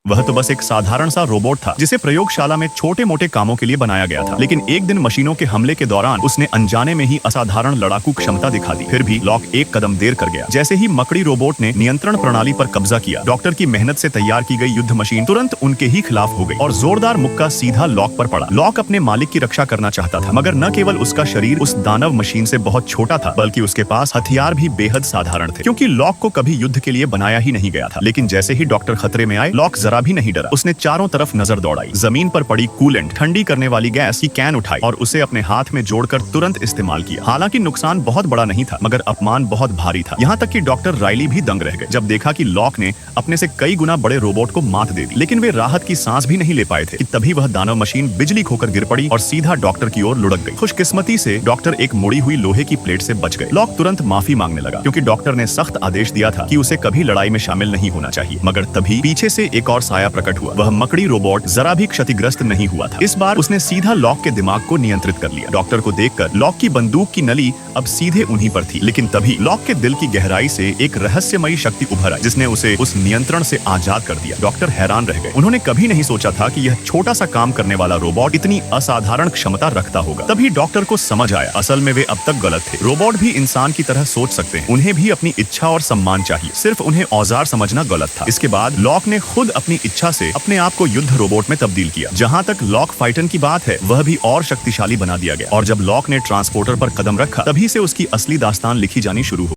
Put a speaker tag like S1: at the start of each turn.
S1: वह तो बस एक साधारण सा रोबोट था जिसे प्रयोगशाला में छोटे मोटे कामों के लिए बनाया गया था। लेकिन एक दिन मशीनों के हमले के दौरान उसने अनजाने में ही असाधारण लड़ाकू क्षमता दिखा दी। फिर भी लॉक एक कदम देर कर गया। जैसे ही मकड़ी रोबोट ने नियंत्रण प्रणाली पर कब्जा किया, डॉक्टर की मेहनत से तैयार की गई युद्ध मशीन तुरंत उनके ही खिलाफ हो गई और जोरदार मुक्का सीधा लॉक पर पड़ा। लॉक अपने मालिक की रक्षा करना चाहता था, मगर न केवल उसका शरीर उस दानव मशीन से बहुत छोटा था, बल्कि उसके पास हथियार भी बेहद साधारण थे, क्योंकि लॉक को कभी युद्ध के लिए बनाया ही नहीं गया था। लेकिन जैसे ही डॉक्टर खतरे में आए, लॉक जरा भी नहीं डरा। उसने चारों तरफ नजर दौड़ाई, जमीन पर पड़ी कूलेंट, ठंडी करने वाली गैस की कैन उठाई और उसे अपने हाथ में जोड़कर तुरंत इस्तेमाल किया। हालांकि नुकसान बहुत बड़ा नहीं था, मगर अपमान बहुत भारी था। यहाँ तक कि डॉक्टर राइली भी दंग रह गए जब देखा कि लॉक ने अपने से कई गुना बड़े रोबोट को मात दे दी। लेकिन वे राहत की सांस भी नहीं ले पाए थे कि तभी वह दानव मशीन बिजली खोकर गिर पड़ी और सीधा डॉक्टर की ओर लुढ़क गई। खुशकिस्मती से डॉक्टर एक मुड़ी हुई लोहे की प्लेट से बच गए। लॉक तुरंत माफी मांगने लगा, क्योंकि डॉक्टर ने सख्त आदेश दिया था कि उसे कभी लड़ाई में शामिल नहीं होना चाहिए। मगर तभी पीछे से एक और साया प्रकट हुआ। वह मकड़ी रोबोट जरा भी क्षतिग्रस्त नहीं हुआ था। इस बार उसने सीधा लॉक के दिमाग को नियंत्रित कर लिया। डॉक्टर को देखकर लॉक की बंदूक की नली अब सीधे उन्हीं पर थी। लेकिन तभी लॉक के दिल की गहराई से एक रहस्यमयी शक्ति उभर आई, जिसने उसे उस नियंत्रण से आजाद कर दिया। डॉक्टर हैरान रह गए। उन्होंने कभी नहीं सोचा था कि यह छोटा सा काम करने वाला रोबोट इतनी असाधारण क्षमता रखता होगा। तभी डॉक्टर को समझ आया, असल में वे अब तक गलत थे। रोबोट भी इंसान की तरह सोच सकते हैं। उन्हें भी अपनी इच्छा और सम्मान चाहिए, सिर्फ उन्हें औजार समझना गलत था। इसके बाद लॉक ने खुद अपनी इच्छा से अपने आप को युद्ध रोबोट में तब्दील किया। जहाँ तक लॉक फाइटन की बात है, वह भी और शक्तिशाली बना दिया गया। और जब लॉक ने ट्रांसपोर्टर पर कदम रखा, तभी से उसकी असली दास्तान लिखी जानी शुरू हुई।